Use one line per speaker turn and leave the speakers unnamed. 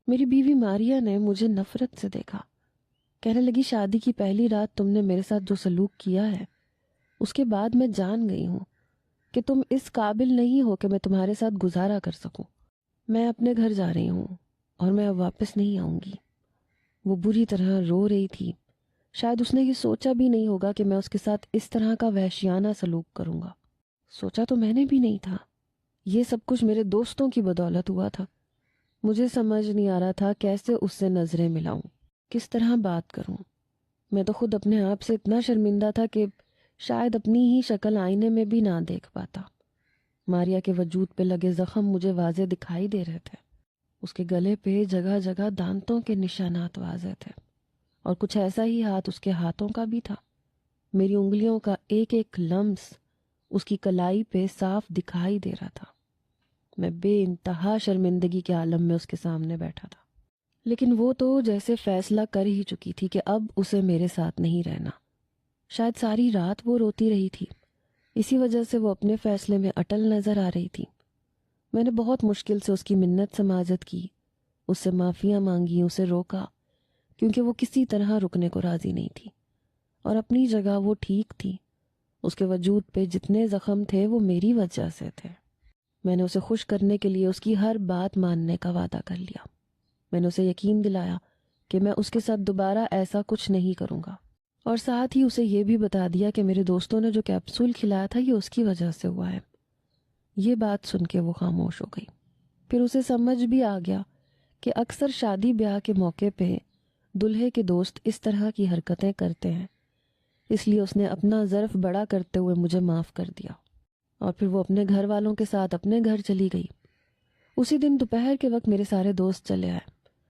میری بیوی ماریا نے مجھے نفرت سے دیکھا. کہنے لگی شادی کی پہلی رات تم نے میرے ساتھ جو سلوک کیا ہے اس کے بعد میں جان گئی ہوں کہ تم اس قابل نہیں ہو کہ میں تمہارے ساتھ گزارا کر سکوں. میں اپنے گھر جا رہی ہوں اور میں اب واپس نہیں آؤں گی. وہ بری طرح رو رہی تھی. شاید اس نے یہ سوچا بھی نہیں ہوگا کہ میں اس کے ساتھ اس طرح کا وحشیانہ سلوک کروں گا. سوچا تو میں نے بھی نہیں تھا. یہ سب کچھ میرے دوستوں کی بدولت ہوا تھا. مجھے سمجھ نہیں آ رہا تھا کیسے اس سے نظریں ملاؤں، کس طرح بات کروں. میں تو خود اپنے آپ سے اتنا شرمندہ تھا کہ شاید اپنی ہی شکل آئینے میں بھی نہ دیکھ پاتا. ماریا کے وجود پہ لگے زخم مجھے واضح دکھائی دے رہے تھے. اس کے گلے پہ جگہ جگہ دانتوں کے نشانات واضح تھے، اور کچھ ایسا ہی ہاتھ اس کے ہاتھوں کا بھی تھا. میری انگلیوں کا ایک ایک لمس اس کی کلائی پہ صاف دکھائی دے رہا تھا. میں بے انتہا شرمندگی کے عالم میں اس کے سامنے بیٹھا تھا. لیکن وہ تو جیسے فیصلہ کر ہی چکی تھی کہ اب اسے میرے ساتھ نہیں رہنا. شاید ساری رات وہ روتی رہی تھی، اسی وجہ سے وہ اپنے فیصلے میں اٹل نظر آ رہی تھی. میں نے بہت مشکل سے اس کی منت سماجت کی، اس سے معافیاں مانگی، اسے روکا، کیونکہ وہ کسی طرح رکنے کو راضی نہیں تھی. اور اپنی جگہ وہ ٹھیک تھی. اس کے وجود پہ جتنے زخم تھے وہ میری وجہ سے تھے. میں نے اسے خوش کرنے کے لیے اس کی ہر بات ماننے کا وعدہ کر لیا. میں نے اسے یقین دلایا کہ میں اس کے ساتھ دوبارہ ایسا کچھ نہیں کروں گا، اور ساتھ ہی اسے یہ بھی بتا دیا کہ میرے دوستوں نے جو کیپسول کھلایا تھا یہ اس کی وجہ سے ہوا ہے. یہ بات سن کے وہ خاموش ہو گئی. پھر اسے سمجھ بھی آ گیا کہ اکثر شادی بیاہ کے موقع پہ دلہے کے دوست اس طرح کی حرکتیں کرتے ہیں. اس لیے اس نے اپنا ظرف بڑا کرتے ہوئے مجھے معاف کر دیا، اور پھر وہ اپنے گھر والوں کے ساتھ اپنے گھر چلی گئی. اسی دن دوپہر کے وقت میرے سارے دوست چلے آئے.